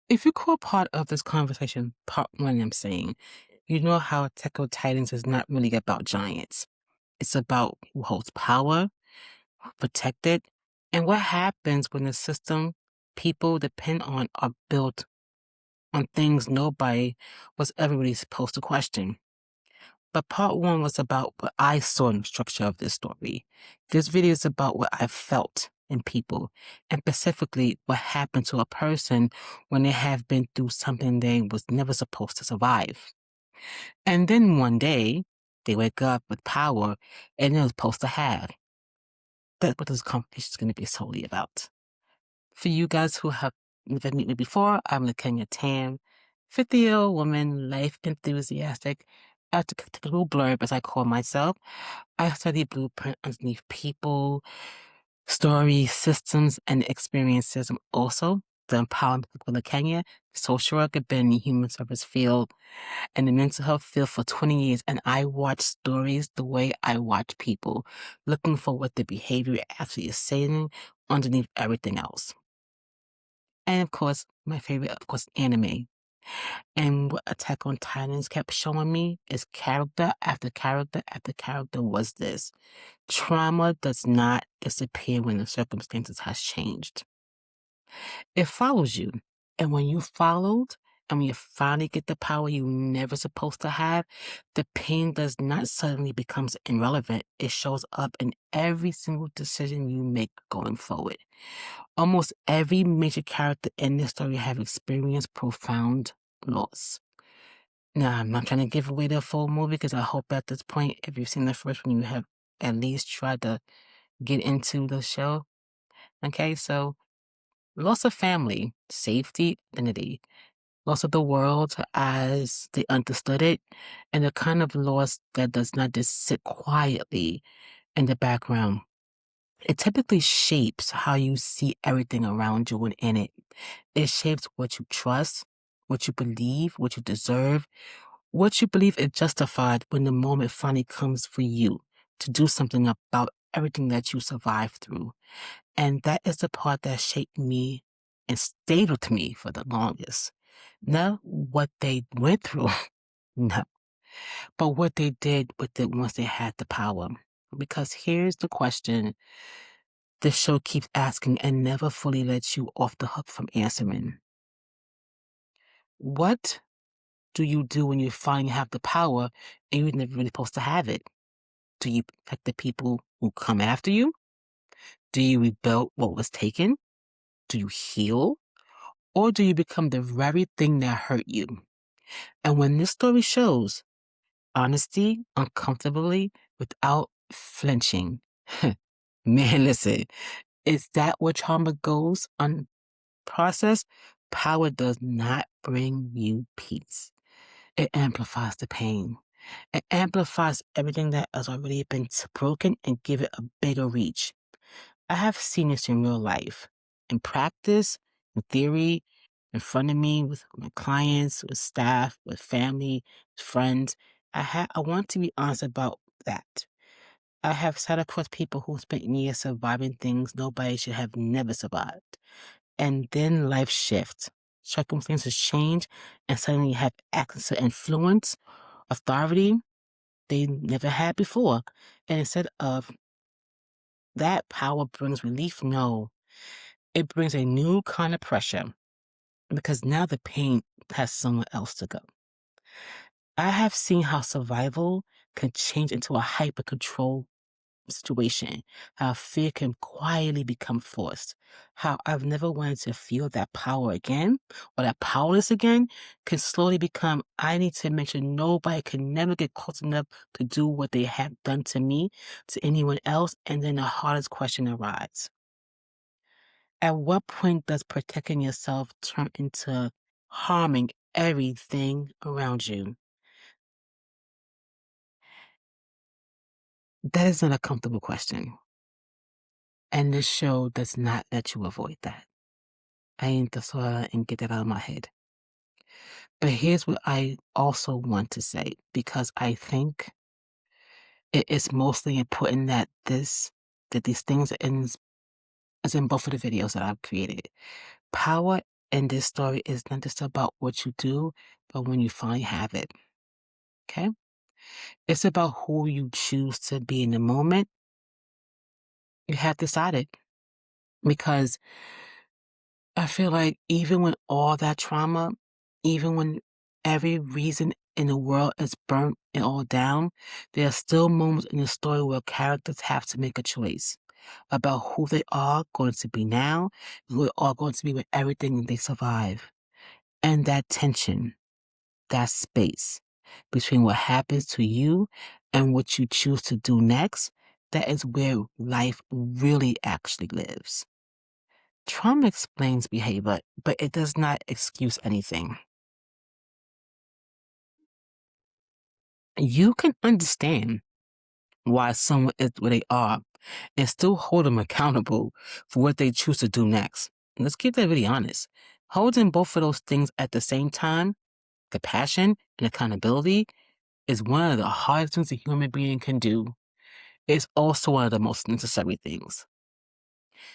If you call part of this conversation part one, I'm saying, you know how Attack on Titans is not really about giants. It's about who holds power, who protect it, and what happens when the system people depend on are built on things nobody was ever really supposed to question. But part one was about what I saw in the structure of this story. This video is about what I felt in people, and specifically what happened to a person when they have been through something they was never supposed to survive. And then one day, they wake up with power and they're supposed to have. That's what this conversation is going to be solely about. For you guys who have never met me before, I'm Lakenya Tam, 50-year-old woman, life enthusiastic, articulate blurb as I call myself. I study blueprint underneath people, stories, systems, and experiences. I'm also the empowerment of Lakenya, social worker, been in the human service field and the mental health field for 20 years, and I watch stories the way I watch people, looking for what the behavior actually is saying underneath everything else. And of course, my favorite, of course, anime. And what Attack on Titans kept showing me is character after character after character was this. Trauma does not disappear when the circumstances has changed. It follows you. And when you followed, and when you finally get the power you never supposed to have, the pain does not suddenly becomes irrelevant. It shows up in every single decision you make going forward. Almost every major character in this story have experienced profound loss. Now, I'm not trying to give away the full movie because I hope at this point, if you've seen the first one, you have at least tried to get into the show. Okay, so loss of family, safety, identity, loss of the world as they understood it, and the kind of loss that does not just sit quietly in the background. It typically shapes how you see everything around you and in it. It shapes what you trust, what you believe, what you deserve, what you believe is justified when the moment finally comes for you to do something about everything that you survived through. And that is the part that shaped me and stayed with me for the longest. Not what they went through, no, but what they did with it once they had the power. Because here's the question this show keeps asking and never fully lets you off the hook from answering. What do you do when you finally have the power and you're never really supposed to have it? Do you protect the people who come after you? Do you rebuild what was taken? Do you heal? Or do you become the very thing that hurt you? And when this story shows honesty, uncomfortably, without flinching, man, listen, is that where trauma goes unprocessed? Power does not bring you peace. It amplifies the pain. It amplifies everything that has already been broken and give it a bigger reach. I have seen this in real life, in practice, in theory, in front of me with my clients, with staff, with family, friends. I want to be honest about that. I have sat across people who spent years surviving things nobody should have never survived. And then life shifts. Circumstances change, and suddenly you have access to influence, authority they never had before. And instead of that power brings relief, no, it brings a new kind of pressure because now the pain has somewhere else to go. I have seen how survival can change into a hyper control situation, how fear can quietly become forced, how I've never wanted to feel that power again or that powerless again can slowly become I need to make sure nobody can never get close enough to do what they have done to me, to anyone else, and then the hardest question arises. At what point does protecting yourself turn into harming everything around you? That is not a comfortable question. And this show does not let you avoid that. I need to swallow and get that out of my head. But here's what I also want to say, because I think it is mostly important that that these things are in, as in both of the videos that I've created. Power in this story is not just about what you do, but when you finally have it. Okay? It's about who you choose to be in the moment. You have decided. Because I feel like even with all that trauma, even when every reason in the world is burnt and all down, there are still moments in the story where characters have to make a choice about who they are going to be now, who they are going to be with everything they survive. And that tension, that space between what happens to you and what you choose to do next, that is where life really actually lives. Trauma explains behavior, but it does not excuse anything. You can understand why someone is where they are and still hold them accountable for what they choose to do next. Let's keep that really honest. Holding both of those things at the same time, compassion and accountability, is one of the hardest things a human being can do. It's also one of the most necessary things.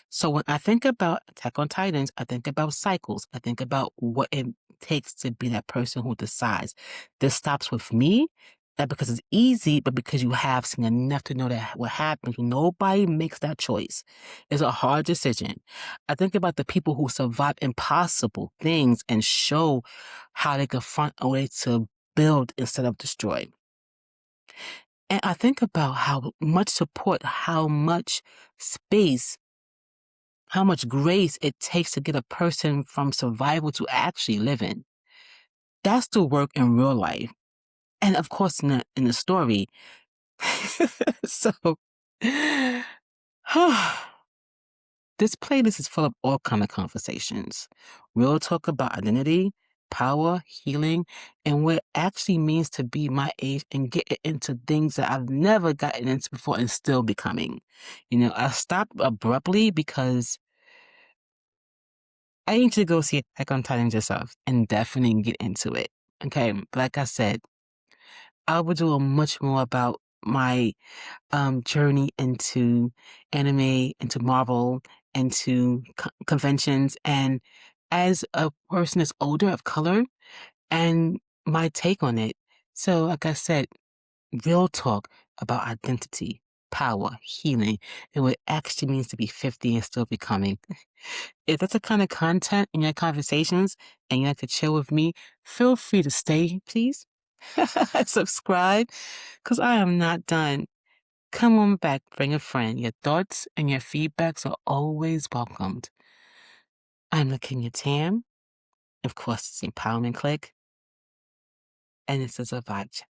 So when I think about Attack on Titans, I think about cycles. I think about what it takes to be that person who decides. This stops with me, not because it's easy, but because you have seen enough to know that what happens when nobody makes that choice is a hard decision. I think about the people who survive impossible things and show how they can find a way to build instead of destroy. And I think about how much support, how much space, how much grace it takes to get a person from survival to actually living. That's the work in real life. And of course, in the story. So, this playlist is full of all kind of conversations. We'll talk about identity, power, healing, and what it actually means to be my age and get into things that I've never gotten into before and still becoming. I stopped abruptly because I need you to go see Attack on Titan yourself and definitely get into it. Okay, but like I said, I will do a much more about my journey into anime, into Marvel, into conventions, and as a person that's older of color, and my take on it. So, like I said, real talk about identity, power, healing, and what it actually means to be 50 and still becoming. If that's the kind of content in your conversations and you like to chill with me, feel free to stay, please. Subscribe, because I am not done. Come on back, bring a friend. Your thoughts and your feedbacks are always welcomed. I'm the King of Tam. Of course, it's Empowerment Clique. And this is a vibe check.